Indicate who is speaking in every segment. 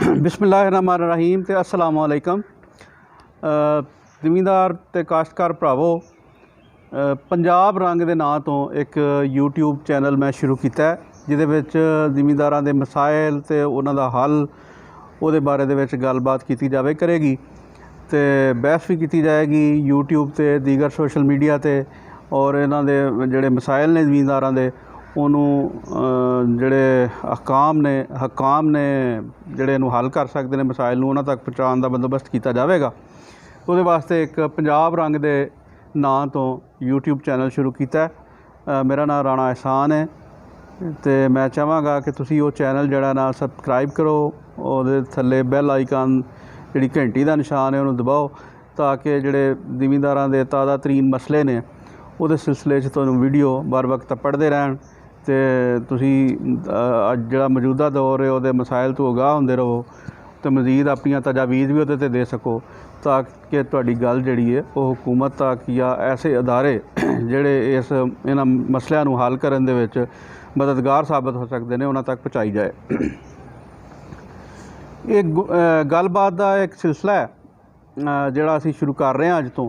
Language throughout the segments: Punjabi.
Speaker 1: बिस्मिल्लाहिर्रहमानिर्रहीम ते अस्सलाम वालेकुम। ज़मींदार ते काश्तकार भरावो, पंजाब रंग दे नां तो एक यूट्यूब चैनल मैं शुरू किया है जिहदे विच ज़मींदारां दे मसाइल ते उन्हां दा हल उहदे बारे दे विच गलबात की जावे करेगी ते बहस भी की जाएगी यूट्यूब ते दीगर सोशल मीडिया ते। और इन्हां दे जिहड़े मसाइल ने ज़मींदारां दे उन्होंने जिहड़े हकाम ने जिहड़े इहनूं हल कर सकते हैं मसाइल नूं उन्हां तक पहुँचाउण दा बंदोबस्त किया जाएगा। उहदे वास्ते एक पंजाब रंग दे नां तो यूट्यूब चैनल शुरू किया है। मेरा नाम राणा एहसान है तो मैं चाहांगा कि तुसीं वो चैनल जिहड़ा ना सबसक्राइब करो, उहदे थल्ले बैल आइकन जिहड़ी घंटी दा निशान है उहनूं दबाओ ताकि जिहड़े ज़मींदारां दे ताज़ा तरीन मसले ने उहदे सिलसिले च तुहानूं वीडियो बर वक्त पढ़ते रहन ते तुसीं जिहड़ा मौजूदा दौर है उहदे मसाइल तो आगाह होंदे रहो तो मज़ीद अपनी तजावीज़ भी उहदे ते दे सको ताकि तुहाडी गल जिहड़ी है वो हुकूमत तक या ऐसे अदारे जिहड़े इन्हां मसलिਆਂ ਨੂੰ हल करन दे विच मददगार साबित हो सकते हैं उन्हां तक पहुँचाई जाए। एक गलबात का एक सिलसिला है जिहड़ा असीं शुरू कर रहे हैं अज तो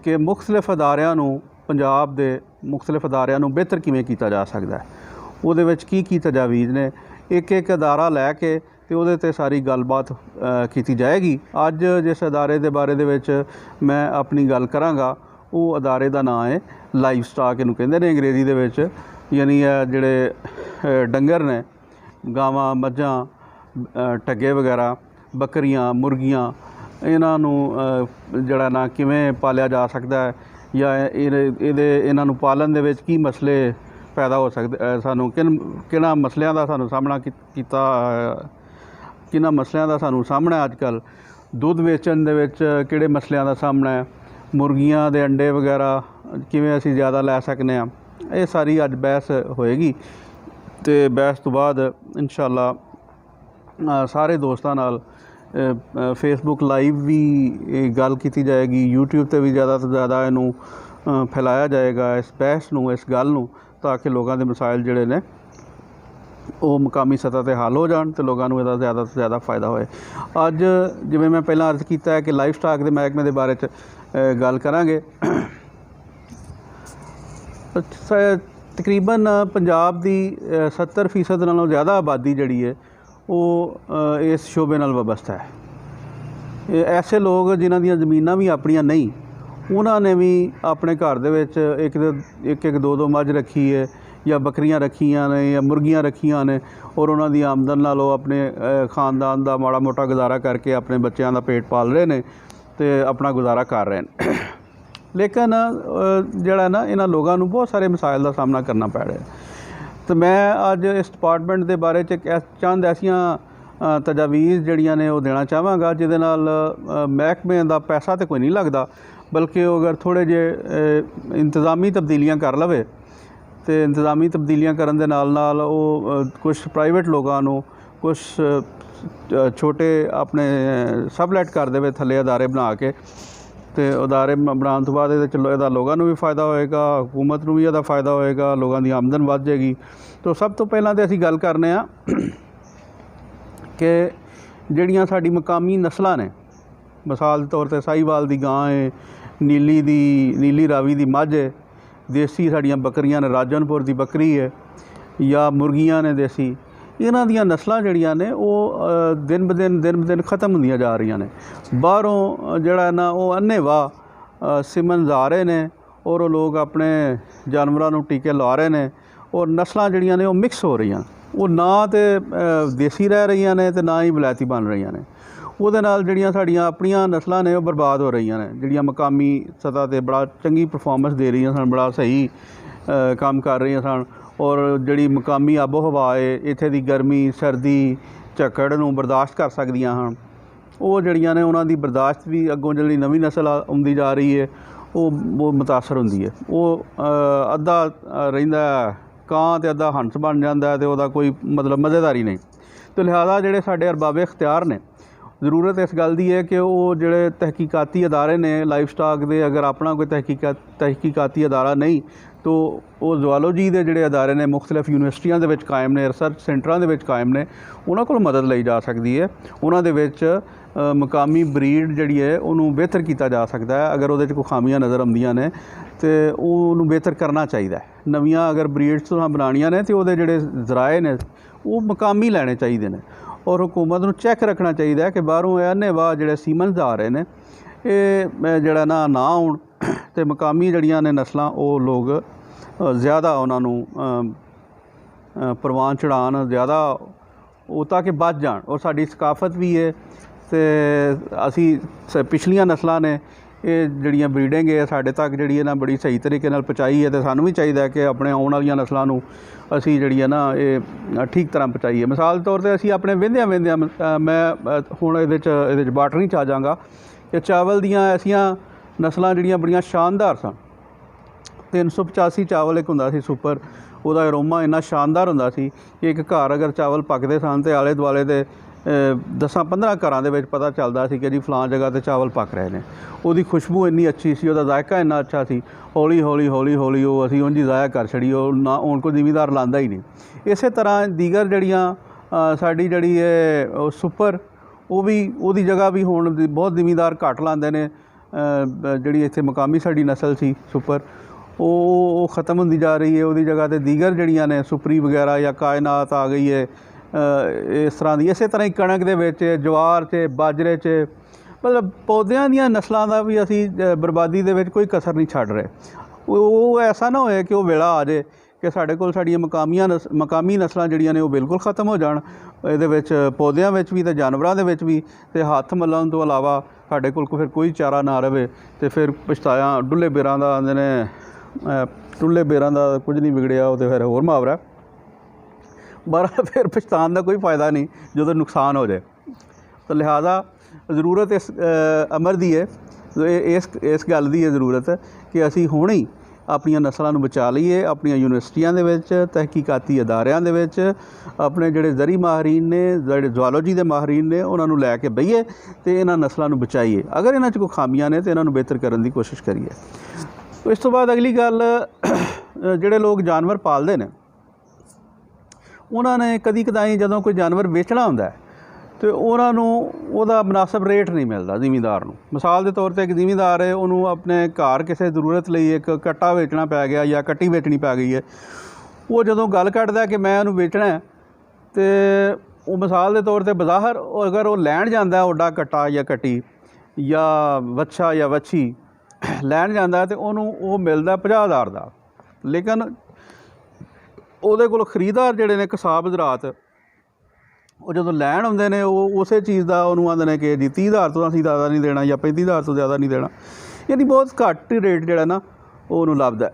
Speaker 1: कि मुख्तलिफ अदारिਆਂ ਨੂੰ पंजाब के मुख्तलिफ अदारिਆਂ ਨੂੰ बेहतर किवें कीता जा सकता है, उहदे विच की तजावीज़ ने एक एक अदारा लैके तो उहदे ते सारी गलबात की जाएगी। अज जिस अदारे के बारे दे विच मैं अपनी गल करांगा वो अदारे का नाम है लाइव स्टॉक, इहनूं कहिंदे ने अंग्रेजी दे विच, यानी जिहड़े डंगर ने गावां मझां टग्गे वगैरह बकरियां मुर्गियां इन्हां नूं जिहड़ा ना किवें पालिया जा सकता है या इन्हां नूं पालन दे विच की मसले पैदा हो सकते, सानूं किन्हां मसलिਆਂ ਦਾ सानूं सामना कीता, किन्हां मसलिਆਂ ਦਾ सानूं सामना अजकल दुध वेचण दे विच किहड़े मसलिਆਂ ਦਾ सामना है, मुर्गियां दे अंडे वगैरह किवें असीं ज़्यादा लै सकने आ, ये सारी अज बहस होएगी तो बहस तो बाद इंशाअल्लाह सारे दोस्तां नाल फेसबुक लाइव भी गल की जाएगी, यूट्यूब पर भी ज़्यादा तो ज़्यादा इनू फैलाया जाएगा इस बहस नूं, इस गल नूं, ताकि लोगों के मसाइल जिहड़े ने वो मुकामी सतह पर हल हो जाए तो लोगों को इसका ज़्यादा तो ज़्यादा फ़ायदा होए। अज जिवें मैं पहला अर्ज किया है कि लाइव स्टॉक के महकमे के बारे गल करांगे। तकरीबन पंजाब की 70% नालों ज़्यादा आबादी जिहड़ी है वो इस शोबे नाल वाबस्ता है। ऐसे लोग जिन्हां दीयां ज़मीनां भी अपनियां नहीं, उन्होंने भी अपने घर दे विच एक दो मझ रखी है या बकरियां रखियां ने या मुर्गियां रखियां ने और उन्हां दी आमदन नाल वो अपने खानदान का माड़ा मोटा गुजारा करके अपने बच्चों का पेट पाल रहे हैं तो अपना गुजारा कर रहे हैं। लेकिन जिहड़ा ना इन्हां लोगों को बहुत सारे मसाइल का सामना करना पै रहा है। तो मैं अज इस डिपार्टमेंट के बारे चंद ऐसियां तजावीज़ जिहड़ियां ने वो देना चाहांगा जिहदे नाल महकमे का पैसा तो कोई नहीं लगता, बल्कि अगर थोड़े जे इंतज़ामी तब्दीलियां कर लवे तो इंतज़ामी तब्दीलियां करन दे नाल नाल वो कुछ प्राइवेट लोगों को कुछ छोटे अपने सबलैट कर देवे थल्ले अदारे बना के तो अदारे बनाने तो बाद इहदा लोगों को भी फ़ायदा होएगा, हुकूमत को भी इहदा फ़ायदा होएगा, लोगों की आमदन वध जाएगी। तो सब तो पहलां तो असीं गल करने आ कि जिहड़ियां साडी मकामी नस्लां ने, मिसाल के तौर पर साहीवाल की गां है, नीली रावी की मझ है, देसी साड़ियाँ बकरियां ने, राजनपुर की बकरी है या मुर्गियां ने देसी, इन्हां दियां नस्लां जिहड़ियां ने वो दिन ब दिन ख़त्म होंदियां जा रही ने। बाहरों जिहड़ा ना वो अन्नेवाह सिमन जा रहे ने और वो लोग अपने जानवरों को टीके ला रहे हैं और नस्लां जिहड़ियां ने वो मिक्स हो रही, वो ना तो देसी रह रही ने तो ना ही वलैती बन रही ने। ਉਹਦੇ ਨਾਲ ਜਿਹੜੀਆਂ ਸਾਡੀਆਂ ਆਪਣੀਆਂ ਨਸਲਾਂ ਨੇ ਉਹ ਬਰਬਾਦ ਹੋ ਰਹੀਆਂ ਨੇ, ਜਿਹੜੀਆਂ ਮਕਾਮੀ ਸਤ੍ਹਾ 'ਤੇ ਬੜਾ ਚੰਗੀ ਪਰਫੋਰਮੈਂਸ ਦੇ ਰਹੀਆਂ ਸਨ, ਬੜਾ ਸਹੀ ਕੰਮ ਕਰ ਰਹੀਆਂ ਸਨ ਔਰ ਜਿਹੜੀ ਮਕਾਮੀ ਆਬੋ ਹਵਾ ਹੈ ਇੱਥੇ ਦੀ ਗਰਮੀ ਸਰਦੀ ਝੱਖੜ ਨੂੰ ਬਰਦਾਸ਼ਤ ਕਰ ਸਕਦੀਆਂ ਹਨ, ਉਹ ਜਿਹੜੀਆਂ ਨੇ ਉਹਨਾਂ ਦੀ ਬਰਦਾਸ਼ਤ ਵੀ ਅੱਗੋਂ ਜਿਹੜੀ ਨਵੀਂ ਨਸਲ ਆਉਂਦੀ ਜਾ ਰਹੀ ਹੈ ਉਹ ਮੁਤਾਸਰ ਹੁੰਦੀ ਹੈ। ਉਹ ਅੱਧਾ ਰਹਿੰਦਾ ਕਾਂ ਅਤੇ ਅੱਧਾ ਹੰਸ ਬਣ ਜਾਂਦਾ ਅਤੇ ਉਹਦਾ ਕੋਈ ਮਤਲਬ ਮਜ਼ੇਦਾਰੀ ਨਹੀਂ। तो लिहाजा ਜਿਹੜੇ ਸਾਡੇ ਅਰਬਾਬ ਇਖਤਿਆਰ ਨੇ ਜ਼ਰੂਰਤ ਇਸ ਗੱਲ ਦੀ ਹੈ ਕਿ ਉਹ ਜਿਹੜੇ ਤਹਿਕੀਕਾਤੀ ਅਦਾਰੇ ਨੇ ਲਾਈਫ ਸਟਾਕ ਦੇ, ਅਗਰ ਆਪਣਾ ਕੋਈ ਤਹਿਕੀਕਾਤੀ ਅਦਾਰਾ ਨਹੀਂ ਤਾਂ ਉਹ ਜ਼ੂਆਲੋਜੀ ਦੇ ਜਿਹੜੇ ਅਦਾਰੇ ਨੇ ਮੁਖਤਲਿਫ ਯੂਨੀਵਰਸਿਟੀਆਂ ਦੇ ਵਿੱਚ ਕਾਇਮ ਨੇ, ਰਿਸਰਚ ਸੈਂਟਰਾਂ ਦੇ ਵਿੱਚ ਕਾਇਮ ਨੇ, ਉਹਨਾਂ ਕੋਲ ਮਦਦ ਲਈ ਜਾ ਸਕਦੀ ਹੈ। ਉਹਨਾਂ ਦੇ ਵਿੱਚ ਮਕਾਮੀ ਬਰੀਡ ਜਿਹੜੀ ਹੈ ਉਹਨੂੰ ਬਿਹਤਰ ਕੀਤਾ ਜਾ ਸਕਦਾ ਹੈ। ਅਗਰ ਉਹਦੇ 'ਚ ਕੋਈ ਖਾਮੀਆਂ ਨਜ਼ਰ ਆਉਂਦੀਆਂ ਨੇ तो ਉਹਨੂੰ ਬਿਹਤਰ ਕਰਨਾ ਚਾਹੀਦਾ। ਨਵੀਆਂ ਅਗਰ ਬਰੀਡਸ ਤੋਂ ਬਣਾਉਣੀਆਂ ਨੇ तो ਉਹਦੇ ਜਿਹੜੇ ਜ਼ਰਾਏ ਨੇ ਉਹ ਮਕਾਮੀ ਲੈਣੇ ਚਾਹੀਦੇ ਨੇ और हुकूमत ਨੂੰ चैक रखना चाहिए कि बाहरों अन्नेवाह ਜਿਹੜੇ ਸੀਮਨਸ ਆ ਰਹੇ ਨੇ ਇਹ ਜਿਹੜਾ ਨਾ ਆਉਣ ਤੇ ਮਕਾਮੀ ਜਿਹੜੀਆਂ ਨੇ ਨਸਲਾਂ ਉਹ ਲੋਕ ਜ਼ਿਆਦਾ ਉਹਨਾਂ ਨੂੰ ਪ੍ਰਵਾਨ ਚੜਾਉਣ ਜ਼ਿਆਦਾ ਉਹ ਤਾਂ ਕਿ ਬਚ ਜਾਣ। और ਸਾਡੀ ਸਕਾਫਤ ਵੀ ਹੈ ਤੇ ਅਸੀਂ ਪਿਛਲੀਆਂ ਨਸਲਾਂ ਨੇ ਇਹ ਜਿਹੜੀਆਂ ਬਰੀਡਿੰਗ ਹੈ ਸਾਡੇ ਤੱਕ ਜਿਹੜੀ ਹੈ ਨਾ ਬੜੀ ਸਹੀ ਤਰੀਕੇ ਨਾਲ ਪਹੁੰਚਾਈ ਹੈ ਤੇ ਸਾਨੂੰ ਵੀ ਚਾਹੀਦਾ ਕਿ ਆਪਣੇ ਆਉਣ ਵਾਲੀਆਂ ਨਸਲਾਂ ਨੂੰ ਅਸੀਂ ਜਿਹੜੀ ਹੈ ਨਾ ਇਹ ਠੀਕ ਤਰ੍ਹਾਂ ਪਹੁੰਚਾਈਏ। ਮਿਸਾਲ ਦੇ ਤੌਰ 'ਤੇ ਅਸੀਂ ਆਪਣੇ ਵਹਿੰਦਿਆਂ ਮੈਂ ਹੁਣ ਇਹਦੇ 'ਚ ਬਾਟਨੀ 'ਚ ਆ ਜਾਵਾਂਗਾ ਕਿ ਚਾਵਲ ਦੀਆਂ ਐਸੀਆਂ ਨਸਲਾਂ ਜਿਹੜੀਆਂ ਬੜੀਆਂ ਸ਼ਾਨਦਾਰ ਸਨ। 385 ਚਾਵਲ ਇੱਕ ਹੁੰਦਾ ਸੀ ਸੁਪਰ, ਉਹਦਾ ਅਰੋਮਾ ਇੰਨਾ ਸ਼ਾਨਦਾਰ ਹੁੰਦਾ ਸੀ ਕਿ ਇੱਕ ਘਰ ਅਗਰ ਚਾਵਲ ਪੱਕਦੇ ਸਨ ਤੇ ਆਲੇ ਦੁਆਲੇ ਦੇ 10-15 ਘਰਾਂ ਦੇ ਵਿੱਚ ਪਤਾ ਚੱਲਦਾ ਸੀ ਕਿ ਜੀ ਫਲਾਂ ਜਗ੍ਹਾ 'ਤੇ ਚਾਵਲ ਪੱਕ ਰਹੇ ਨੇ। ਉਹਦੀ ਖੁਸ਼ਬੂ ਇੰਨੀ ਅੱਛੀ ਸੀ, ਉਹਦਾ ਜ਼ਾਇਕਾ ਇੰਨਾ ਅੱਛਾ ਸੀ। ਹੌਲੀ ਹੌਲੀ ਉਹ ਅਸੀਂ ਉਂਝ ਹੀ ਜ਼ਾਇਆ ਕਰ ਛੜੀ, ਉਹ ਨਾ ਹੁਣ ਕੋਈ ਜ਼ਿਮੀਂਦਾਰ ਲਾਂਦਾ ਹੀ ਨਹੀਂ। ਇਸੇ ਤਰ੍ਹਾਂ ਦੀਗਰ ਜਿਹੜੀਆਂ ਸਾਡੀ ਜਿਹੜੀ ਹੈ ਉਹ ਸੁਪਰ ਉਹ ਵੀ ਉਹਦੀ ਜਗ੍ਹਾ ਵੀ ਹੁਣ ਬਹੁਤ ਜ਼ਿਮੀਂਦਾਰ ਘੱਟ ਲਾਂਦੇ ਨੇ। ਜਿਹੜੀ ਇੱਥੇ ਮਕਾਮੀ ਸਾਡੀ ਨਸਲ ਸੀ ਸੁਪਰ ਉਹ ख़त्म ਹੁੰਦੀ ਜਾ ਰਹੀ ਹੈ। ਉਹਦੀ ਜਗ੍ਹਾ 'ਤੇ ਦੀਗਰ ਜਿਹੜੀਆਂ ਨੇ ਸੁਪਰੀ ਵਗੈਰਾ ਜਾਂ ਕਾਇਨਾਤ ਆ ਗਈ ਹੈ ਇਸ ਤਰ੍ਹਾਂ ਦੀ। ਇਸੇ ਤਰ੍ਹਾਂ ਹੀ ਕਣਕ ਦੇ ਵਿੱਚ, ਜਵਾਰ 'ਚ, ਬਾਜਰੇ 'ਚ, ਮਤਲਬ ਪੌਦਿਆਂ ਦੀਆਂ ਨਸਲਾਂ ਦਾ ਵੀ ਅਸੀਂ ਬਰਬਾਦੀ ਦੇ ਵਿੱਚ ਕੋਈ ਕਸਰ ਨਹੀਂ ਛੱਡ ਰਹੇ। ਉਹ ਐਸਾ ਨਾ ਹੋਏ ਕਿ ਉਹ ਵੇਲਾ ਆ ਜਾਏ ਕਿ ਸਾਡੇ ਕੋਲ ਸਾਡੀਆਂ ਮਕਾਮੀ ਨਸਲਾਂ ਜਿਹੜੀਆਂ ਨੇ ਉਹ ਬਿਲਕੁਲ ख़त्म ਹੋ ਜਾਣ। ਇਹਦੇ ਵਿੱਚ ਪੌਦਿਆਂ ਵਿੱਚ ਵੀ ਅਤੇ ਜਾਨਵਰਾਂ ਦੇ ਵਿੱਚ ਵੀ। ਅਤੇ ਹੱਥ ਮਲਣ ਤੋਂ ਇਲਾਵਾ ਸਾਡੇ ਕੋਲ ਫਿਰ ਕੋਈ ਚਾਰਾ ਨਾ ਰਹੇ ਅਤੇ ਫਿਰ ਪਛਤਾਇਆ ਡੁੱਲੇ ਬੇਰਾਂ ਦਾ ਆਉਂਦੇ ਨੇ। ਟੁੱਲੇ ਬੇਰਾਂ ਦਾ ਕੁਝ ਨਹੀਂ ਵਿਗੜਿਆ, ਉਹ ਤਾਂ ਫਿਰ ਹੋਰ ਮੁਹਾਵਰਾ। ਬਾਹਰ ਫਿਰ ਪਛਤਾਉਣ ਦਾ ਕੋਈ ਫਾਇਦਾ ਨਹੀਂ ਜਦੋਂ ਨੁਕਸਾਨ ਹੋ ਜਾਏ। ਤਾਂ ਲਿਹਾਜ਼ਾ ਜ਼ਰੂਰਤ ਇਸ ਅਮਰ ਦੀ ਹੈ, ਇਸ ਗੱਲ ਦੀ ਹੈ ਜ਼ਰੂਰਤ ਕਿ ਅਸੀਂ ਹੁਣ ਹੀ ਆਪਣੀਆਂ ਨਸਲਾਂ ਨੂੰ ਬਚਾ ਲਈਏ। ਆਪਣੀਆਂ ਯੂਨੀਵਰਸਿਟੀਆਂ ਦੇ ਵਿੱਚ, ਤਹਿਕੀਕਾਤੀ ਅਦਾਰਿਆਂ ਦੇ ਵਿੱਚ ਆਪਣੇ ਜਿਹੜੇ ਜ਼ਰੀ ਮਾਹਰੀਨ ਨੇ, ਜਿਹੜੇ ਜ਼ੂਆਲੋਜੀ ਦੇ ਮਾਹਰੀਨ ਨੇ, ਉਹਨਾਂ ਨੂੰ ਲੈ ਕੇ ਬਈਏ ਅਤੇ ਇਹਨਾਂ ਨਸਲਾਂ ਨੂੰ ਬਚਾਈਏ। ਅਗਰ ਇਹਨਾਂ 'ਚ ਕੋਈ ਖਾਮੀਆਂ ਨੇ ਤਾਂ ਇਹਨਾਂ ਨੂੰ ਬਿਹਤਰ ਕਰਨ ਦੀ ਕੋਸ਼ਿਸ਼ ਕਰੀਏ। ਇਸ ਤੋਂ ਬਾਅਦ ਅਗਲੀ ਗੱਲ, ਜਿਹੜੇ ਲੋਕ ਜਾਨਵਰ ਪਾਲਦੇ ਨੇ ਉਹਨਾਂ ਨੇ ਕਦੀ ਕਦਾਈ ਜਦੋਂ ਕੋਈ ਜਾਨਵਰ ਵੇਚਣਾ ਹੁੰਦਾ ਅਤੇ ਉਹਨਾਂ ਨੂੰ ਉਹਦਾ ਮੁਨਾਸਬ ਰੇਟ ਨਹੀਂ ਮਿਲਦਾ ਜ਼ਿਮੀਂਦਾਰ ਨੂੰ। ਮਿਸਾਲ ਦੇ ਤੌਰ 'ਤੇ ਇੱਕ ਜ਼ਿਮੀਂਦਾਰ ਹੈ, ਉਹਨੂੰ ਆਪਣੇ ਘਰ ਕਿਸੇ ਜ਼ਰੂਰਤ ਲਈ ਇੱਕ ਕੱਟਾ ਵੇਚਣਾ ਪੈ ਗਿਆ ਜਾਂ ਕੱਟੀ ਵੇਚਣੀ ਪੈ ਗਈ ਹੈ। ਉਹ ਜਦੋਂ ਗੱਲ ਕੱਢਦਾ ਕਿ ਮੈਂ ਉਹਨੂੰ ਵੇਚਣਾ ਅਤੇ ਉਹ ਮਿਸਾਲ ਦੇ ਤੌਰ 'ਤੇ ਬਜ਼ਾਹਰ ਅਗਰ ਉਹ ਲੈਣ ਜਾਂਦਾ ਓਡਾ ਕੱਟਾ ਜਾਂ ਕੱਟੀ ਜਾਂ ਵੱਛਾ ਜਾਂ ਵੱਛੀ ਲੈਣ ਜਾਂਦਾ ਅਤੇ ਉਹਨੂੰ ਉਹ ਮਿਲਦਾ 50,000 ਦਾ। ਲੇਕਿਨ ਉਹਦੇ ਕੋਲ ਖਰੀਦਦਾਰ ਜਿਹੜੇ ਨੇ ਕਸਾਬ ਜ਼ਰਾਤ ਉਹ ਜਦੋਂ ਲੈਣ ਆਉਂਦੇ ਨੇ ਉਹ ਉਸੇ ਚੀਜ਼ ਦਾ ਉਹਨੂੰ ਆਉਂਦੇ ਨੇ ਕਿ ਜੀ 30,000 ਤੋਂ ਅਸੀਂ ਜ਼ਿਆਦਾ ਨਹੀਂ ਦੇਣਾ ਜਾਂ 35,000 ਤੋਂ ਜ਼ਿਆਦਾ ਨਹੀਂ ਦੇਣਾ। ਯਾਨੀ ਬਹੁਤ ਘੱਟ ਰੇਟ ਜਿਹੜਾ ਨਾ ਉਹਨੂੰ ਲੱਭਦਾ।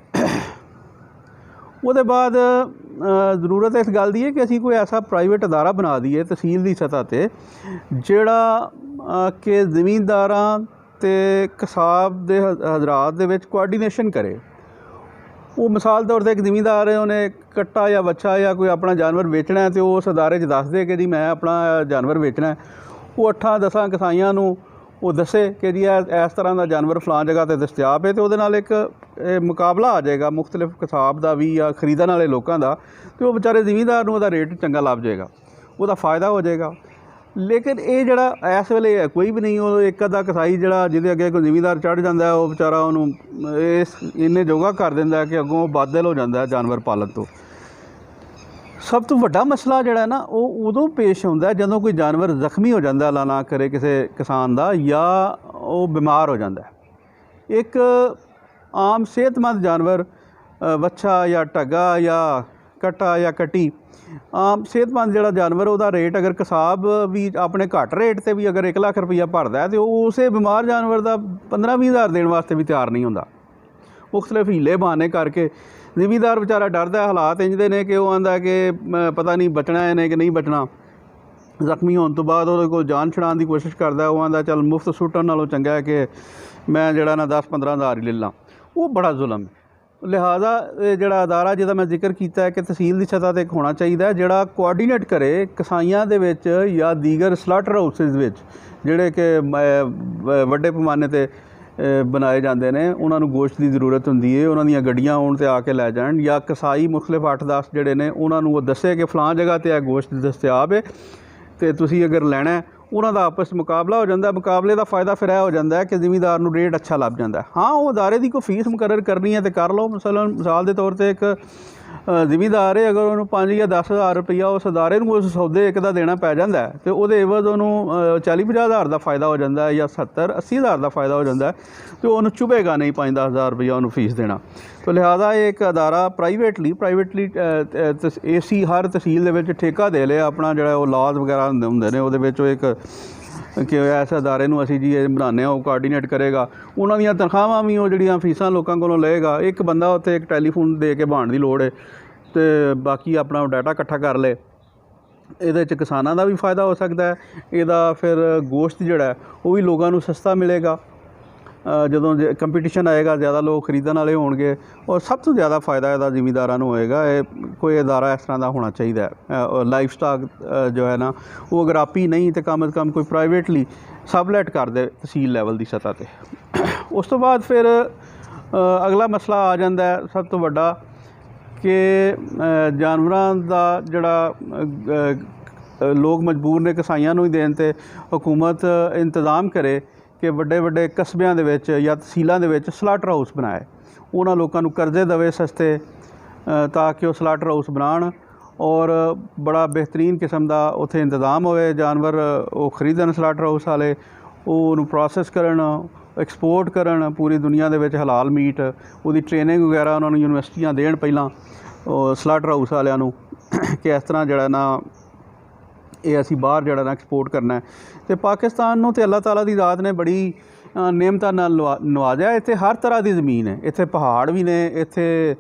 Speaker 1: ਉਹਦੇ ਬਾਅਦ ਜ਼ਰੂਰਤ ਇਸ ਗੱਲ ਦੀ ਹੈ ਕਿ ਅਸੀਂ ਕੋਈ ਐਸਾ ਪ੍ਰਾਈਵੇਟ ਅਦਾਰਾ ਬਣਾ ਦਈਏ ਤਹਿਸੀਲ ਦੀ ਸਤ੍ਹਾ 'ਤੇ ਜਿਹੜਾ ਕਿ ਜ਼ਿਮੀਂਦਾਰਾਂ ਅਤੇ ਕਸਾਬ ਦੇ ਹਜ਼ਰਾਤ ਦੇ ਵਿੱਚ ਕੋਆਰਡੀਨੇਸ਼ਨ ਕਰੇ। ਉਹ ਮਿਸਾਲ ਤੌਰ 'ਤੇ ਇੱਕ ਜ਼ਿਮੀਂਦਾਰ ਹੈ, ਉਹਨੇ ਕੱਟਾ ਜਾਂ ਵੱਛਾ ਜਾਂ ਕੋਈ ਆਪਣਾ ਜਾਨਵਰ ਵੇਚਣਾ ਅਤੇ ਉਹ ਉਸ ਅਦਾਰੇ 'ਚ ਦੱਸ ਦੇ ਕਿ ਜੀ ਮੈਂ ਆਪਣਾ ਜਾਨਵਰ ਵੇਚਣਾ। ਉਹ 8-10 ਕਸਾਈਆਂ ਨੂੰ ਉਹ ਦੱਸੇ ਕਿ ਜੀ ਇਸ ਤਰ੍ਹਾਂ ਦਾ ਜਾਨਵਰ ਫਲਾਂ ਜਗ੍ਹਾ 'ਤੇ ਦਸਤਿਆਬ ਹੈ ਅਤੇ ਉਹਦੇ ਨਾਲ ਇੱਕ ਮੁਕਾਬਲਾ ਆ ਜਾਏਗਾ ਮੁਖਤਲਿਫ ਕਸਾਬ ਦਾ ਵੀ ਜਾਂ ਖਰੀਦਣ ਵਾਲੇ ਲੋਕਾਂ ਦਾ, ਅਤੇ ਉਹ ਵਿਚਾਰੇ ਜ਼ਿਮੀਂਦਾਰ ਨੂੰ ਉਹਦਾ ਰੇਟ ਚੰਗਾ ਲੱਭ ਜਾਏਗਾ, ਉਹਦਾ ਫਾਇਦਾ ਹੋ ਜਾਏਗਾ। ਲੇਕਿਨ ਇਹ ਜਿਹੜਾ ਇਸ ਵੇਲੇ ਕੋਈ ਵੀ ਨਹੀਂ, ਉਹ ਇੱਕ ਅੱਧਾ ਕਸਾਈ ਜਿਹੜਾ ਜਿਹਦੇ ਅੱਗੇ ਕੋਈ ਜ਼ਿਮੀਂਦਾਰ ਚੜ੍ਹ ਜਾਂਦਾ ਉਹ ਵਿਚਾਰਾ ਉਹਨੂੰ ਇਸ ਇੰਨੇ ਜੋਗਾ ਕਰ ਦਿੰਦਾ ਕਿ ਅੱਗੋਂ ਬਾਦਲ ਹੋ ਜਾਂਦਾ ਜਾਨਵਰ ਪਾਲਣ ਤੋਂ। ਸਭ ਤੋਂ ਵੱਡਾ ਮਸਲਾ ਜਿਹੜਾ ਨਾ ਉਹ ਉਦੋਂ ਪੇਸ਼ ਆਉਂਦਾ ਜਦੋਂ ਕੋਈ ਜਾਨਵਰ ਜ਼ਖਮੀ ਹੋ ਜਾਂਦਾ, ਅੱਲਾ ਨਾ ਕਰੇ ਕਿਸੇ ਕਿਸਾਨ ਦਾ, ਜਾਂ ਉਹ ਬਿਮਾਰ ਹੋ ਜਾਂਦਾ। ਇੱਕ ਆਮ ਸਿਹਤਮੰਦ ਜਾਨਵਰ ਵੱਛਾ ਜਾਂ ਢੱਗਾ ਜਾਂ ਕੱਟਾ ਜਾਂ ਕੱਟੀ, ਆਮ ਸਿਹਤਮੰਦ ਜਿਹੜਾ ਜਾਨਵਰ ਉਹਦਾ ਰੇਟ ਅਗਰ ਕਸਾਬ ਵੀ ਆਪਣੇ ਘੱਟ ਰੇਟ 'ਤੇ ਵੀ ਅਗਰ 1 ਲੱਖ ਰੁਪਈਆ ਭਰਦਾ ਅਤੇ ਉਹ ਉਸੇ ਬਿਮਾਰ ਜਾਨਵਰ ਦਾ 15-20 ਹਜ਼ਾਰ ਦੇਣ ਵਾਸਤੇ ਵੀ ਤਿਆਰ ਨਹੀਂ ਹੁੰਦਾ। ਮੁਖਤਲਿਫ ਹੀਲੇ ਬਹਾਨੇ ਕਰਕੇ ਜ਼ਿਮੀਂਦਾਰ ਵਿਚਾਰਾ ਡਰਦਾ। ਹਾਲਾਤ ਇੰਝ ਦੇ ਨੇ ਕਿ ਉਹ ਆਂਦਾ ਕਿ ਪਤਾ ਨਹੀਂ ਬਚਣਾ ਇਹਨੇ ਕਿ ਨਹੀਂ ਬਚਣਾ। ਜ਼ਖਮੀ ਹੋਣ ਤੋਂ ਬਾਅਦ ਉਹਦੇ ਕੋਲ ਜਾਨ ਛੁਡਾਉਣ ਦੀ ਕੋਸ਼ਿਸ਼ ਕਰਦਾ। ਉਹ ਆਂਦਾ ਚੱਲ ਮੁਫਤ ਸੁੱਟਣ ਨਾਲੋਂ ਚੰਗਾ ਹੈ ਕਿ ਮੈਂ ਜਿਹੜਾ ਨਾ 10-15 ਹਜ਼ਾਰ ਹੀ ਲੈ ਲਾਂ। ਉਹ ਬੜਾ ਜ਼ੁਲਮ ਹੈ। लिहाजा ਇਹ ਜਿਹੜਾ ਅਦਾਰਾ ਜਿਹਦਾ ਮੈਂ ਜ਼ਿਕਰ ਕੀਤਾ ਹੈ ਕਿ ਤਹਿਸੀਲ ਦੀ ਸਤ੍ਹਾ 'ਤੇ ਹੋਣਾ ਚਾਹੀਦਾ ਹੈ, ਜਿਹੜਾ ਕੋਆਰਡੀਨੇਟ ਕਰੇ ਕਸਾਈਆਂ ਦੇ ਵਿੱਚ ਜਾਂ ਦੀਗਰ ਸਲਾਟਰ ਹਾਊਸਿਸ ਵਿੱਚ ਜਿਹੜੇ ਕਿ ਵੱਡੇ ਪੈਮਾਨੇ 'ਤੇ ਬਣਾਏ ਜਾਂਦੇ ਨੇ। ਉਹਨਾਂ ਨੂੰ ਗੋਸ਼ਤ ਦੀ ਜ਼ਰੂਰਤ ਹੁੰਦੀ ਹੈ, ਉਹਨਾਂ ਦੀਆਂ ਗੱਡੀਆਂ ਆਉਣ 'ਤੇ ਆ ਕੇ ਲੈ ਜਾਣ, ਜਾਂ ਕਸਾਈ ਮੁਖਤਲਿਫ 8-10 ਜਿਹੜੇ ਨੇ ਉਹਨਾਂ ਨੂੰ ਉਹ ਦੱਸੇ ਕਿ ਫਲਾਂ ਜਗ੍ਹਾ 'ਤੇ ਇਹ ਗੋਸ਼ਤ ਦਸਤਿਆਬ ਹੈ ਅਤੇ ਤੁਸੀਂ ਅਗਰ ਲੈਣਾ। ਉਹਨਾਂ ਦਾ ਆਪਸ 'ਚ ਮੁਕਾਬਲਾ ਹੋ ਜਾਂਦਾ। ਮੁਕਾਬਲੇ ਦਾ फ़ायदा ਫਿਰ ਇਹ ਹੋ ਜਾਂਦਾ ਹੈ ਕਿ ਜ਼ਿਮੀਂਦਾਰ ਨੂੰ ਰੇਟ ਅੱਛਾ ਲੱਭ ਜਾਂਦਾ। ਹਾਂ, ਉਹ ਅਦਾਰੇ ਦੀ ਕੋਈ ਫੀਸ ਮੁਕਰਰ ਕਰਨੀ ਹੈ ਤਾਂ ਕਰ ਲਓ। ਮਿਸਾਲ ਦੇ ਤੌਰ 'ਤੇ ਇੱਕ ਜ਼ਿਮੀਂਦਾਰ ਹੈ, ਅਗਰ ਉਹਨੂੰ 5 ਜਾਂ 10 ਹਜ਼ਾਰ ਰੁਪਈਆ ਉਸ ਅਦਾਰੇ ਨੂੰ ਉਸ ਸੌਦੇ ਇੱਕ ਦਾ ਦੇਣਾ ਪੈ ਜਾਂਦਾ ਅਤੇ ਉਹਦੇ ਇਵਜ਼ ਉਹਨੂੰ 40-50 ਹਜ਼ਾਰ ਦਾ ਫ਼ਾਇਦਾ ਹੋ ਜਾਂਦਾ ਹੈ, ਜਾਂ 70-80 ਹਜ਼ਾਰ ਦਾ ਫ਼ਾਇਦਾ ਹੋ ਜਾਂਦਾ ਅਤੇ ਉਹਨੂੰ ਚੁਭੇਗਾ ਨਹੀਂ 5-10 ਹਜ਼ਾਰ ਰੁਪਈਆ ਉਹਨੂੰ ਫੀਸ ਦੇਣਾ। ਤਾਂ ਲਿਹਾਜ਼ਾ ਇਹ ਇੱਕ ਅਦਾਰਾ ਪ੍ਰਾਈਵੇਟਲੀ ਏਸੀ ਹਰ ਤਹਿਸੀਲ ਦੇ ਵਿੱਚ ਠੇਕਾ ਦੇ ਲਿਆ ਆਪਣਾ, ਜਿਹੜਾ ਉਹ ਲਾਜ਼ ਵਗੈਰਾ ਹੁੰਦੇ ਨੇ ਉਹਦੇ ਵਿੱਚ ਉਹ ਇੱਕ ਕਿ ਇਸ ਅਦਾਰੇ ਨੂੰ ਅਸੀਂ ਜੀ ਇਹ ਬਣਾਉਂਦੇ ਹਾਂ, ਉਹ ਕੋਆਰਡੀਨੇਟ ਕਰੇਗਾ। ਉਹਨਾਂ ਦੀਆਂ ਤਨਖਾਹਾਂ ਵੀ ਉਹ ਜਿਹੜੀਆਂ ਫੀਸਾਂ ਲੋਕਾਂ ਕੋਲੋਂ ਲਏਗਾ। ਇੱਕ ਬੰਦਾ ਉੱਥੇ ਇੱਕ ਟੈਲੀਫੋਨ ਦੇ ਕੇ ਬਹਾਣ ਦੀ ਲੋੜ ਹੈ ਅਤੇ ਬਾਕੀ ਆਪਣਾ ਡਾਟਾ ਇਕੱਠਾ ਕਰ ਲਏ। ਇਹਦੇ 'ਚ ਕਿਸਾਨਾਂ ਦਾ ਵੀ ਫ਼ਾਇਦਾ ਹੋ ਸਕਦਾ ਹੈ। ਇਹਦਾ ਫਿਰ ਗੋਸ਼ਤ ਜਿਹੜਾ ਉਹ ਵੀ ਲੋਕਾਂ ਨੂੰ ਸਸਤਾ ਮਿਲੇਗਾ। ਜਦੋਂ ਕੰਪੀਟੀਸ਼ਨ ਆਏਗਾ ਜ਼ਿਆਦਾ ਲੋਕ ਖਰੀਦਣ ਵਾਲੇ ਹੋਣਗੇ, ਔਰ ਸਭ ਤੋਂ ਜ਼ਿਆਦਾ ਫ਼ਾਇਦਾ ਇਹਦਾ ਜ਼ਿਮੀਂਦਾਰਾਂ ਨੂੰ ਹੋਏਗਾ। ਇਹ ਕੋਈ ਅਦਾਰਾ ਇਸ ਤਰ੍ਹਾਂ ਦਾ ਹੋਣਾ ਚਾਹੀਦਾ ਹੈ। ਲਾਈਫ ਸਟਾਕ ਜੋ ਹੈ ਨਾ, ਉਹ ਅਗਰ ਆਪੀ ਨਹੀਂ ਤਾਂ ਕਮ ਅਜ਼ ਕਮ ਕੋਈ ਪ੍ਰਾਈਵੇਟਲੀ ਸਬਲੈਟ ਕਰ ਦੇ ਤਹਿਸੀਲ ਲੈਵਲ ਦੀ ਸਤ੍ਹਾ 'ਤੇ। ਉਸ ਤੋਂ ਬਾਅਦ ਫਿਰ ਅਗਲਾ ਮਸਲਾ ਆ ਜਾਂਦਾ ਹੈ ਸਭ ਤੋਂ ਵੱਡਾ, ਕਿ ਜਾਨਵਰਾਂ ਦਾ ਜਿਹੜਾ ਲੋਕ ਮਜਬੂਰ ਨੇ ਕਸਾਈਆਂ ਨੂੰ ਹੀ ਦੇਣ 'ਤੇ ਹਕੂਮਤ ਇੰਤਜ਼ਾਮ ਕਰੇ ਕਿ ਵੱਡੇ ਵੱਡੇ ਕਸਬਿਆਂ ਦੇ ਵਿੱਚ ਜਾਂ ਤਹਿਸੀਲਾਂ ਦੇ ਵਿੱਚ ਸਲਾਟਰ ਹਾਊਸ ਬਣਾਏ। ਉਹਨਾਂ ਲੋਕਾਂ ਨੂੰ ਕਰਜ਼ੇ ਦੇਵੇ ਸਸਤੇ, ਤਾਂ ਕਿ ਉਹ ਸਲਾਟਰ ਹਾਊਸ ਬਣਾਉਣ ਔਰ ਬੜਾ ਬਿਹਤਰੀਨ ਕਿਸਮ ਦਾ ਉੱਥੇ ਇੰਤਜ਼ਾਮ ਹੋਵੇ। ਜਾਨਵਰ ਉਹ ਖਰੀਦਣ ਸਲਾਟਰ ਹਾਊਸ ਵਾਲੇ, ਉਹ ਉਹਨੂੰ ਪ੍ਰੋਸੈਸ ਕਰਨ, ਐਕਸਪੋਰਟ ਕਰਨ ਪੂਰੀ ਦੁਨੀਆ ਦੇ ਵਿੱਚ ਹਲਾਲ ਮੀਟ। ਉਹਦੀ ਟ੍ਰੇਨਿੰਗ ਵਗੈਰਾ ਉਹਨਾਂ ਨੂੰ ਯੂਨੀਵਰਸਿਟੀਆਂ ਦੇਣ ਪਹਿਲਾਂ ਉਹ ਸਲਾਟਰ ਹਾਊਸ ਵਾਲਿਆਂ ਨੂੰ, ਕਿ ਇਸ ਤਰ੍ਹਾਂ ਜਿਹੜਾ ਨਾ ਇਹ ਅਸੀਂ ਬਾਹਰ ਜਿਹੜਾ ਨਾ ਐਕਸਪੋਰਟ ਕਰਨਾ ਹੈ। ਅਤੇ ਪਾਕਿਸਤਾਨ ਨੂੰ ਤਾਂ ਅੱਲਾਹ ਤਾਲਾ ਦੀ ਜ਼ਾਤ ਨੇ ਬੜੀ ਨਿਯਮਤਾਂ ਨਾਲ ਨਵਾਜ਼ਿਆ। ਇੱਥੇ ਹਰ ਤਰ੍ਹਾਂ ਦੀ ਜ਼ਮੀਨ ਹੈ। ਇੱਥੇ ਪਹਾੜ ਵੀ ਨੇ, ਇੱਥੇ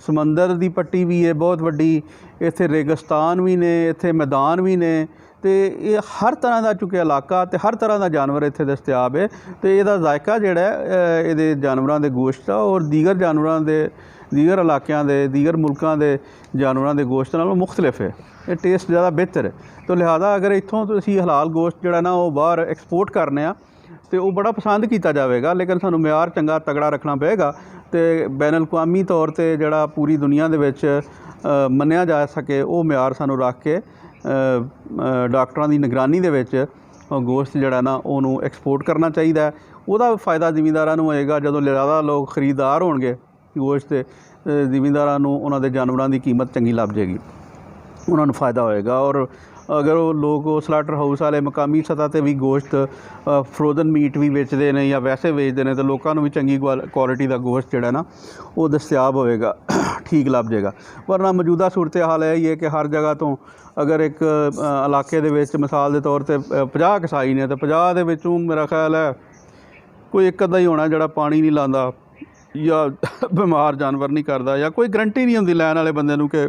Speaker 1: ਸਮੁੰਦਰ ਦੀ ਪੱਟੀ ਵੀ ਹੈ ਬਹੁਤ ਵੱਡੀ, ਇੱਥੇ ਰੇਗਿਸਤਾਨ ਵੀ ਨੇ, ਇੱਥੇ ਮੈਦਾਨ ਵੀ ਨੇ, ਅਤੇ ਇਹ ਹਰ ਤਰ੍ਹਾਂ ਦਾ ਚੁੱਕਿਆ ਇਲਾਕਾ ਅਤੇ ਹਰ ਤਰ੍ਹਾਂ ਦਾ ਜਾਨਵਰ ਇੱਥੇ ਦਸਤਿਆਬ ਹੈ। ਅਤੇ ਇਹਦਾ ਜ਼ਾਇਕਾ ਜਿਹੜਾ ਇਹਦੇ ਜਾਨਵਰਾਂ ਦੇ ਗੋਸ਼ਤ ਦਾ ਔਰ ਦੀਗਰ ਜਾਨਵਰਾਂ ਦੇ, ਦੀਗਰ ਇਲਾਕਿਆਂ ਦੇ, ਦੀਗਰ ਮੁਲਕਾਂ ਦੇ ਜਾਨਵਰਾਂ ਦੇ ਗੋਸ਼ਤ ਨਾਲੋਂ ਮੁਖਤਲਿਫ ਹੈ। ਇਹ ਟੇਸਟ ਜ਼ਿਆਦਾ ਬਿਹਤਰ ਹੈ। ਤਾਂ ਲਿਹਾਜ਼ਾ ਅਗਰ ਇੱਥੋਂ ਤੁਸੀਂ ਹਲਾਲ ਗੋਸ਼ਤ ਜਿਹੜਾ ਨਾ ਉਹ ਬਾਹਰ ਐਕਸਪੋਰਟ ਕਰਨੇ ਆ ਅਤੇ ਉਹ ਬੜਾ ਪਸੰਦ ਕੀਤਾ ਜਾਵੇਗਾ, ਲੇਕਿਨ ਸਾਨੂੰ ਮਿਆਰ ਚੰਗਾ ਤਗੜਾ ਰੱਖਣਾ ਪਏਗਾ ਅਤੇ ਬੈਨ ਅਲ-ਅਕਵਾਮੀ ਤੌਰ 'ਤੇ ਜਿਹੜਾ ਪੂਰੀ ਦੁਨੀਆ ਦੇ ਵਿੱਚ ਮੰਨਿਆ ਜਾ ਸਕੇ, ਉਹ ਮਿਆਰ ਸਾਨੂੰ ਰੱਖ ਕੇ ਡਾਕਟਰਾਂ ਦੀ ਨਿਗਰਾਨੀ ਦੇ ਵਿੱਚ ਗੋਸ਼ਤ ਜਿਹੜਾ ਨਾ ਉਹਨੂੰ ਐਕਸਪੋਰਟ ਕਰਨਾ ਚਾਹੀਦਾ ਹੈ। ਉਹਦਾ ਫ਼ਾਇਦਾ ਜ਼ਿਮੀਂਦਾਰਾਂ ਨੂੰ ਹੋਏਗਾ। ਜਦੋਂ ਜ਼ਿਆਦਾ ਲੋਕ ਖਰੀਦਦਾਰ ਹੋਣਗੇ ਗੋਸ਼ਤ ਦੇ, ਜ਼ਿਮੀਂਦਾਰਾਂ ਨੂੰ ਉਹਨਾਂ ਦੇ ਜਾਨਵਰਾਂ ਦੀ ਕੀਮਤ ਚੰਗੀ ਲੱਭ ਜਾਏਗੀ, ਉਹਨਾਂ ਨੂੰ ਫ਼ਾਇਦਾ ਹੋਏਗਾ। ਔਰ ਅਗਰ ਉਹ ਲੋਕ ਉਹ ਸਲਾਟਰ ਹਾਊਸ ਵਾਲੇ ਮਕਾਮੀ ਸਤ੍ਹਾ 'ਤੇ ਵੀ ਗੋਸ਼ਤ ਫਰੋਜ਼ਨ ਮੀਟ ਵੀ ਵੇਚਦੇ ਨੇ ਜਾਂ ਵੈਸੇ ਵੇਚਦੇ ਨੇ, ਤਾਂ ਲੋਕਾਂ ਨੂੰ ਵੀ ਚੰਗੀ ਕੁਆਲਿਟੀ ਦਾ ਗੋਸ਼ਤ ਜਿਹੜਾ ਨਾ ਉਹ ਦਸਤਿਆਬ ਹੋਵੇਗਾ, ਠੀਕ ਲੱਭ ਜਾਏਗਾ। ਵਰਨਾ ਮੌਜੂਦਾ ਸੂਰਤ ਹਾਲ ਇਹ ਹੀ ਹੈ ਕਿ ਹਰ ਜਗ੍ਹਾ ਤੋਂ ਅਗਰ ਇੱਕ ਇਲਾਕੇ ਦੇ ਵਿੱਚ ਮਿਸਾਲ ਦੇ ਤੌਰ 'ਤੇ 50 ਕਸਾਈ ਨੇ, ਤਾਂ 50 ਦੇ ਵਿੱਚੋਂ ਮੇਰਾ ਖਿਆਲ ਹੈ ਕੋਈ ਇੱਕ ਅੱਧਾ ਹੀ ਹੋਣਾ ਜਿਹੜਾ ਪਾਣੀ ਨਹੀਂ ਲਾਉਂਦਾ ਜਾਂ ਬਿਮਾਰ ਜਾਨਵਰ ਨਹੀਂ ਕਰਦਾ, ਜਾਂ ਕੋਈ ਗਰੰਟੀ ਨਹੀਂ ਹੁੰਦੀ ਲੈਣ ਵਾਲੇ ਬੰਦੇ ਨੂੰ ਕਿ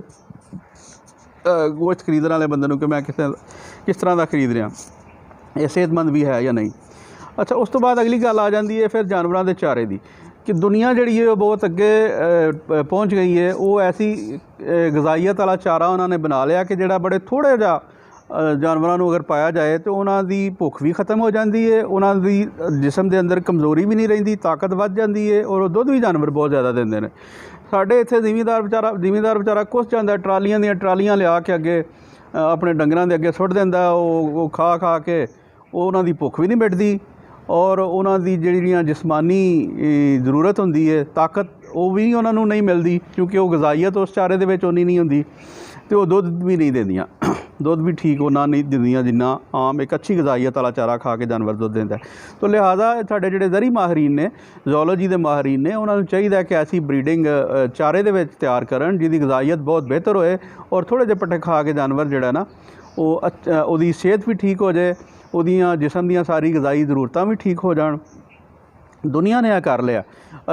Speaker 1: ਗੋਸ਼ਤ ਖਰੀਦਣ ਵਾਲੇ ਬੰਦੇ ਨੂੰ ਕਿ ਮੈਂ ਕਿਸ ਤਰ੍ਹਾਂ ਦਾ ਖਰੀਦ ਰਿਹਾ, ਇਹ ਸਿਹਤਮੰਦ ਵੀ ਹੈ ਜਾਂ ਨਹੀਂ। ਅੱਛਾ, ਉਸ ਤੋਂ ਬਾਅਦ ਅਗਲੀ ਗੱਲ ਆ ਜਾਂਦੀ ਹੈ ਫਿਰ ਜਾਨਵਰਾਂ ਦੇ ਚਾਰੇ ਦੀ, ਕਿ ਦੁਨੀਆ ਜਿਹੜੀ ਹੈ ਉਹ ਬਹੁਤ ਅੱਗੇ ਪਹੁੰਚ ਗਈ ਹੈ। ਉਹ ਐਸੀ ਗਜ਼ਾਈਅਤ ਵਾਲਾ ਚਾਰਾ ਉਹਨਾਂ ਨੇ ਬਣਾ ਲਿਆ ਕਿ ਜਿਹੜਾ ਬੜੇ ਥੋੜ੍ਹੇ ਜਿਹਾ ਜਾਨਵਰਾਂ ਨੂੰ ਅਗਰ ਪਾਇਆ ਜਾਏ ਤਾਂ ਉਹਨਾਂ ਦੀ ਭੁੱਖ ਵੀ ਖ਼ਤਮ ਹੋ ਜਾਂਦੀ ਹੈ, ਉਹਨਾਂ ਦੀ ਜਿਸਮ ਦੇ ਅੰਦਰ ਕਮਜ਼ੋਰੀ ਵੀ ਨਹੀਂ ਰਹਿੰਦੀ, ਤਾਕਤ ਵੱਧ ਜਾਂਦੀ ਹੈ, ਔਰ ਦੁੱਧ ਵੀ ਜਾਨਵਰ ਬਹੁਤ ਜ਼ਿਆਦਾ ਦਿੰਦੇ ਨੇ। ਸਾਡੇ ਇੱਥੇ ਜ਼ਿਮੀਂਦਾਰ ਵਿਚਾਰਾ ਕੁਛ ਜਾਂਦਾ, ਟਰਾਲੀਆਂ ਦੀਆਂ ਟਰਾਲੀਆਂ ਲਿਆ ਕੇ ਅੱਗੇ ਆਪਣੇ ਡੰਗਰਾਂ ਦੇ ਅੱਗੇ ਸੁੱਟ ਦਿੰਦਾ। ਉਹ ਖਾ ਕੇ ਉਹਨਾਂ ਦੀ ਭੁੱਖ ਵੀ ਨਹੀਂ ਮਿਟਦੀ, ਔਰ ਉਹਨਾਂ ਦੀ ਜਿਹੜੀਆਂ ਜਿਸਮਾਨੀ ਜ਼ਰੂਰਤ ਹੁੰਦੀ ਹੈ, ਤਾਕਤ, ਉਹ ਵੀ ਉਹਨਾਂ ਨੂੰ ਨਹੀਂ ਮਿਲਦੀ, ਕਿਉਂਕਿ ਉਹ ਗਜ਼ਾਈਅਤ ਉਸ ਚਾਰੇ ਦੇ ਵਿੱਚ ਉਨੀ ਨਹੀਂ ਹੁੰਦੀ, ਅਤੇ ਉਹ ਦੁੱਧ ਵੀ ਨਹੀਂ ਦਿੰਦੀਆਂ, ਦੁੱਧ ਵੀ ਠੀਕ ਉਹਨਾਂ ਨਹੀਂ ਦਿੰਦੀਆਂ ਜਿੰਨਾ ਆਮ ਇੱਕ ਅੱਛੀ ਗਜ਼ਾਈਅਤ ਵਾਲਾ ਚਾਰਾ ਖਾ ਕੇ ਜਾਨਵਰ ਦੁੱਧ ਦਿੰਦਾ। ਤਾਂ ਲਿਹਾਜ਼ਾ ਸਾਡੇ ਜਿਹੜੇ ਜ਼ਰੀ ਮਾਹਰੀਨ ਨੇ, ਜ਼ੂਓਲੋਜੀ ਦੇ ਮਾਹਰੀਨ ਨੇ, ਉਹਨਾਂ ਨੂੰ ਚਾਹੀਦਾ ਕਿ ਐਸੀ ਬਰੀਡਿੰਗ ਚਾਰੇ ਦੇ ਵਿੱਚ ਤਿਆਰ ਕਰਨ ਜਿਹਦੀ ਗਜ਼ਾਈਅਤ ਬਹੁਤ ਬਿਹਤਰ ਹੋਏ, ਔਰ ਥੋੜ੍ਹੇ ਜਿਹੇ ਪੱਠੇ ਖਾ ਕੇ ਜਾਨਵਰ ਜਿਹੜਾ ਨਾ ਉਹ ਉਹਦੀ ਸਿਹਤ ਵੀ ਠੀਕ ਹੋ ਜਾਏ, ਉਹਦੀਆਂ ਜਿਸਮ ਦੀਆਂ ਸਾਰੀ ਗਜ਼ਾਈ ਜ਼ਰੂਰਤਾਂ ਵੀ ਠੀਕ ਹੋ ਜਾਣ। ਦੁਨੀਆ ਨੇ ਇਹ ਕਰ ਲਿਆ,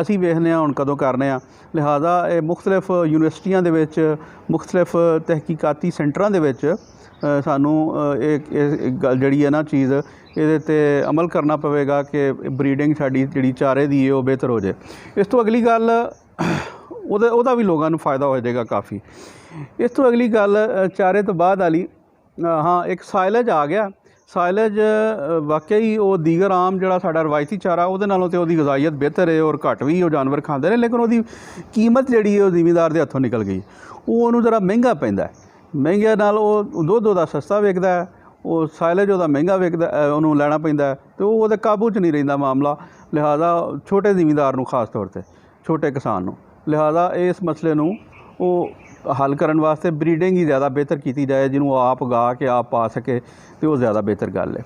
Speaker 1: ਅਸੀਂ ਵੇਖਦੇ ਹਾਂ ਹੁਣ ਕਦੋਂ ਕਰਨੇ ਆ। ਲਿਹਾਜ਼ਾ ਇਹ ਮੁਖਤਲਿਫ ਯੂਨੀਵਰਸਿਟੀਆਂ ਦੇ ਵਿੱਚ, ਮੁਖਤਲਿਫ ਤਹਿਕੀਕਾਤੀ ਸੈਂਟਰਾਂ ਦੇ ਵਿੱਚ ਸਾਨੂੰ ਇਹ ਗੱਲ ਜਿਹੜੀ ਹੈ ਨਾ ਚੀਜ਼, ਇਹਦੇ 'ਤੇ ਅਮਲ ਕਰਨਾ ਪਵੇਗਾ ਕਿ ਬਰੀਡਿੰਗ ਸਾਡੀ ਜਿਹੜੀ ਚਾਰੇ ਦੀ ਹੈ ਉਹ ਬਿਹਤਰ ਹੋ ਜਾਏ। ਇਸ ਤੋਂ ਅਗਲੀ ਗੱਲ ਉਹਦਾ ਵੀ ਲੋਕਾਂ ਨੂੰ फ़ायदा हो जाएगा काफ़ी। इस तो अगली गल चारे तो बाद वाली, हाँ एक साइलेज आ गया। साइलेज वाकई वो दीगर आम जो साडा रवायती चारा वो नालों तो वही गजाइत बेहतर है और घट भी वो जानवर खाते हैं, लेकिन वो कीमत जी जिमीदार के हथों निकल गई। वो उन्होंने ज़रा महंगा पैंदा है, महंगे नाल वो दुध वह सस्ता विकदा है, वो साइलेज वह महंगा विकदा, उन्होंने लैना पैंदा है, तो वो काबू च नहीं रहिंदा मामला। लिहाजा छोटे जिमीदार नूं खास तौर पर छोटे किसान नूं, लिहाजा इस मसले नूं वो हल करने वास्ते ब्रीडिंग ही ज़्यादा बेहतर की जाए, जिन्होंने आप गा के आप पा सके तो वो ज़्यादा बेहतर गल है।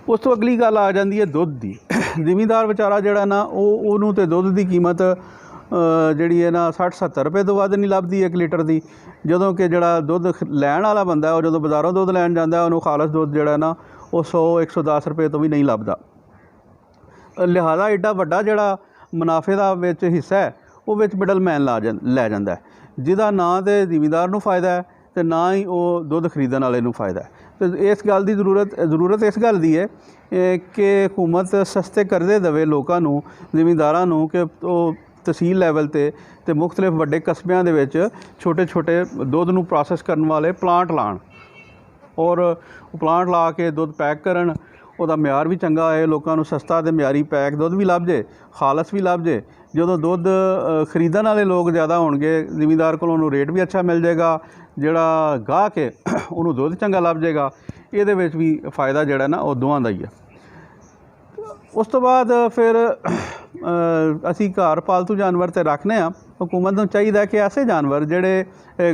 Speaker 1: उस तो अगली गल आ जाती है दुध की। जिमीदार बेचारा जड़ा ना वो तो दुध की कीमत जी है ना 60-70 रुपए तो वध नहीं लभदी 1 लीटर की, जदों कि जड़ा दुध लैण वाला बंदा है जो बाज़ारों दुध लैन जाता है उन्होंने खालस दुध जड़ा ना वो 100-110 रुपए तो भी नहीं लभदा। लिहाजा एडा वड्डा जड़ा मुनाफे का विच हिस्सा है वो विच मिडल मैन लै जाता है, जिहदा ना तो जिमीदार नूं फ़ायदा है तो ना ही वो दुध खरीदण वाले नूं फ़ायदा है। तो इस गल की ज़रूरत इस गल की है कि हुकूमत सस्ते करजे देवे लोगों नूं, जिमीदारां नूं, कि तहसील लैवल ते मुख्तलिफ वड्डे कस्बियां दे विच छोटे छोटे दुध नूं प्रोसैस करने वाले प्लांट लाण और प्लांट ला के दुध पैक करन। ਉਹਦਾ ਮਿਆਰ भी चंगा है, लोगों को सस्ता तो म्यारी पैक दुध भी लभ जे, खालस भी लभ जे। जो दुध खरीदण वाले लोग ज़्यादा होणगे, जिमीदार को रेट भी अच्छा मिल जाएगा, जिहड़ा गाह के उन्होंने दुध चंगा लभ जाएगा। ये भी फ़ायदा जिहड़ा ना वो दोवां दा ही है। उस तो बाद फिर असी घर पालतू जानवर तो रखने आ। हुकूमत नूं चाहिए कि ऐसे जानवर जिहड़े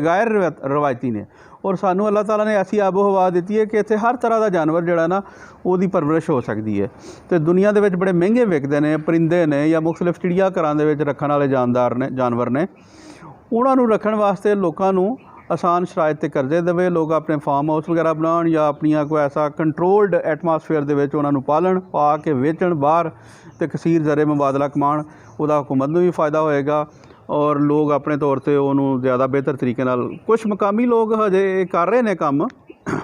Speaker 1: गैर रवायती ने, और सानू अल्लाह ताला ने ऐसी आबो हवा दी है कि इत्थे हर तरह का जानवर जिहड़ा ना उसकी परवरिश हो सकती है। तो दुनिया दे विच बड़े महंगे विकदे ने, परिंदे ने या मुख्तलिफ चिड़िया घरां दे विच रखण वाले जानवर ने। उन्हां नूं रखण वास्ते लोकां नूं आसान शराइत ते करजे देवे, लोग अपने फार्म हाउस वगैरह बनाउण या अपनियां कोई ऐसा कंट्रोल्ड एटमॉस्फेयर दे विच उन्हां नूं पालन, पा के वेचण बाहर ते कसीर ज़रे मुबादला कमाण। उहदा हुकूमत नूं भी फ़ायदा होएगा और लोग अपने तौर पर उन्होंने ज़्यादा बेहतर तरीके नाल, कुछ मकामी लोग हजे कर रहे हैं काम,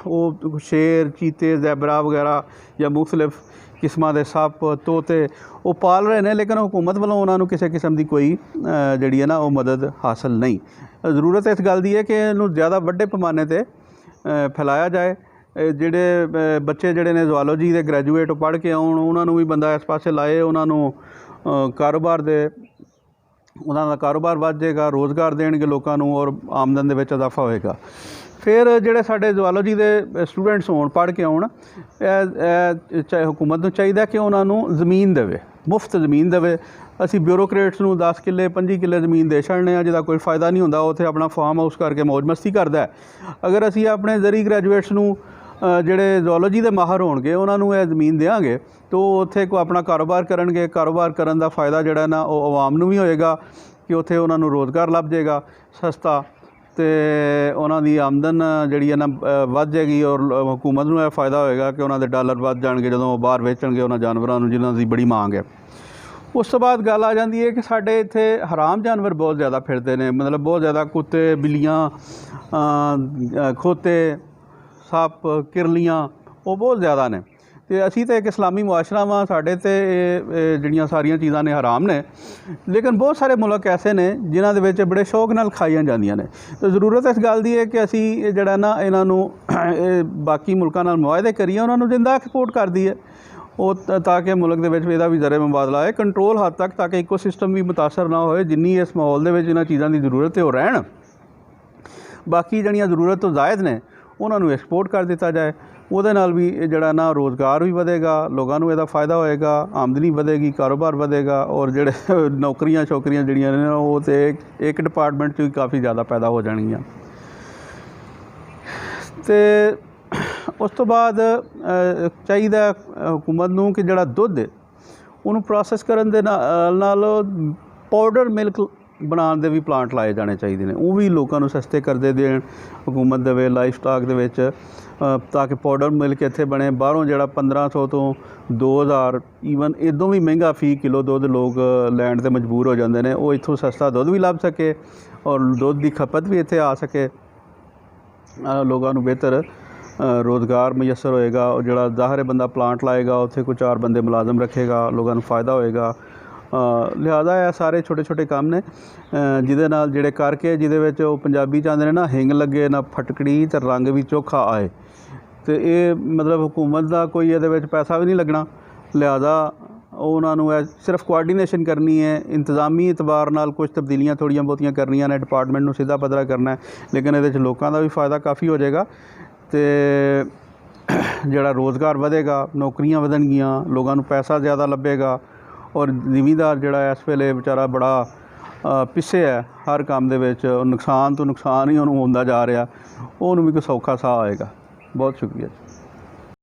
Speaker 1: वो शेर, चीते, जैबरा वगैरह या मुख्तलिफ किस्मां दे सप, तोते वो पाल रहे हैं, लेकिन हुकूमत वालों उन्होंने किसी किस्म की कोई जी है ना वो मदद हासिल नहीं। ज़रूरत इस गल की है कि इनू ज़्यादा वड्डे पैमाने पर फैलाया जाए। जिहड़े बच्चे जिहड़े ने जूलॉजी के ग्रैजुएट पढ़ के आउण, उन्होंने भी बंदा इस पासे लाए, उन्होंने कारोबार दे उन्हों का कारोबार वध जाएगा, रोज़गार देंगे लोगों को और आमदन के इजाफा होएगा। फिर जोड़े साढ़े जूलॉजी के स्टूडेंट्स होण पढ़ के आउण, हुकूमत नूं चाहिए कि उन्होंने ज़मीन देवे, मुफ्त ज़मीन देवे। असी ब्यूरोक्रेट्स नूं 10 किले 25 किले ज़मीन दे छड़ने आ, जिहदा कोई फ़ायदा नहीं हुंदा, उत्थे अपना फार्म हाउस करके मौज मस्ती करदा है। अगर असी अपने जरी ग्रैजुएट्स नूं जिहड़े जूलॉजी के माहर होणगे उन्होंने यह ज़मीन देंगे तो उत्थे को अपना कारोबार करनगे। कारोबार करन दा फ़ायदा जिहड़ा ना वो आवाम नूं भी होएगा कि उत्थे उन्होंने रोज़गार लभ जाएगा सस्ता, तो उन्हों की आमदन जी है ना वध जाएगी और हुकूमत नूं यह फ़ायदा होएगा कि उन्होंने डॉलर वध जाएंगे जो बाहर वेचणगे उन्होंने जानवरों नूं जिन्हां दी बड़ी मांग है। उस तो बाद गल आ जाती है कि साढ़े इत्थे हराम जानवर बहुत ज़्यादा फिरते हैं, मतलब बहुत ज़्यादा कुत्ते, बिल्लियाँ, खोते, सप, किरलियाँ वो बहुत ज़्यादा ने। तो असी तो एक इस्लामी मुआशरा वा, साढ़े ते जिहड़ियां सारियां चीज़ां ने हराम ने, लेकिन बहुत सारे मुल्क ऐसे ने जिन्हां दे विच बड़े शौक नाल खाईयां जांदियां ने। तो ज़रूरत इस गल दी है कि असी जिहड़ा ना इन्हां नूं बाकी मुल्कां नाल मुआहदे करिए, उन्हां नूं जिंदा एक्सपोर्ट कर दईए, ताकि मुल्क दे विच इहदा भी ज़रे मुबादला है कंट्रोल हद तक, ताकि इको सिस्टम भी मुतासर ना होए। जिन्नी इस माहौल दे विच इन्हां चीज़ां की जरूरत है वो रहन, बाकी जिहड़ियां ज़रूरत तो जायज़ ने उन्हां नूं एक्सपोर्ट कर दिता जाए। ਉਹਦੇ ਨਾਲ भी जड़ा ना रोज़गार भी ਵਧੇਗਾ, लोगों को इसका फ़ायदा होएगा, आमदनी ਵਧੇਗੀ, कारोबार ਵਧੇਗਾ और ਜਿਹੜੇ नौकरियां शौकरियां ਜਿਹੜੀਆਂ ਨੇ ਉਹ ਤੇ एक डिपार्टमेंट 'ਚ ही काफ़ी ज़्यादा पैदा हो जाएंगियां। तो उस तो बाद चाहिए हुकूमत नूं कि जड़ा दुध उन्होंने प्रोसैस करन दे नाल पाउडर मिल्क बनाने के भी प्लांट लाए जाने चाहिए ने, वो भी लोगों को सस्ते करदे देण हुकूमत देवे लाइफ स्टाक दे विच, ताकि पाउडर मिल्क इत्थे बने। बाहरों जिहड़ा 1500 तो 2000 ईवन इदों भी महंगा फी किलो दुध लोग लैण ते मजबूर हो जाते हैं। वो इत्थों सस्ता दुध भी लभ सके और दुध की खपत भी इत्थे आ सके, लोगों को बेहतर रोज़गार मैसर होएगा। और जिहड़ा ज़ाहिर है बंदा प्लांट लाएगा, उत्थे कोई 4 बंदे मुलाजम रखेगा, लोगों को फ़ायदा होएगा। ਲਿਹਾਜ਼ਾ ਇਹ ਸਾਰੇ ਛੋਟੇ ਛੋਟੇ ਕੰਮ ਨੇ ਜਿਹਦੇ ਨਾਲ ਜਿਹੜੇ ਕਰਕੇ ਜਿਹਦੇ ਵਿੱਚ ਉਹ ਪੰਜਾਬੀ ਚਾਹੁੰਦੇ ਨੇ ਨਾ ਹਿੰਗ ਲੱਗੇ ਨਾ ਫਟਕੜੀ ਤੇ ਰੰਗ ਵੀ ਚੋਖਾ ਆਏ। ਤੇ ਇਹ ਮਤਲਬ ਹੁਕੂਮਤ ਦਾ ਕੋਈ ਇਹਦੇ ਵਿੱਚ ਪੈਸਾ ਵੀ ਨਹੀਂ ਲੱਗਣਾ। ਲਿਹਾਜ਼ਾ ਉਹਨਾਂ ਨੂੰ ਇਹ ਸਿਰਫ ਕੋਆਰਡੀਨੇਸ਼ਨ ਕਰਨੀ ਹੈ, ਇੰਤਜ਼ਾਮੀ ਇਤਬਾਰ ਨਾਲ ਕੁਝ ਤਬਦੀਲੀਆਂ ਥੋੜ੍ਹੀਆਂ ਬਹੁਤੀਆਂ ਕਰਨੀਆਂ ਨੇ, ਡਿਪਾਰਟਮੈਂਟ ਨੂੰ ਸਿੱਧਾ ਪੱਧਰਾ ਕਰਨਾ ਹੈ, ਲੇਕਿਨ ਇਹਦੇ 'ਚ ਲੋਕਾਂ ਦਾ ਵੀ फ़ायदा ਕਾफ़ी ਹੋ ਜਾਏਗਾ ਤੇ ਜਿਹੜਾ ਰੋਜ਼ਗਾਰ ਵਧੇਗਾ, ਨੌਕਰੀਆਂ ਵਧਣਗੀਆਂ, ਲੋਕਾਂ ਨੂੰ ਪੈਸਾ ਜ਼ਿਆਦਾ ਲੱਭੇਗਾ। ਔਰ ਜ਼ਿਮੀਂਦਾਰ ਜਿਹੜਾ ਇਸ ਵੇਲੇ ਵਿਚਾਰਾ ਬੜਾ ਪਿੱਛੇ ਹੈ ਹਰ ਕੰਮ ਦੇ ਵਿੱਚ, ਨੁਕਸਾਨ ਤੋਂ ਨੁਕਸਾਨ ਹੀ ਉਹਨੂੰ ਹੁੰਦਾ ਜਾ ਰਿਹਾ, ਉਹਨੂੰ ਵੀ ਕੋਈ ਸੌਖਾ ਸਾਹ ਆਏਗਾ। ਬਹੁਤ ਸ਼ੁਕਰੀਆ ਜੀ।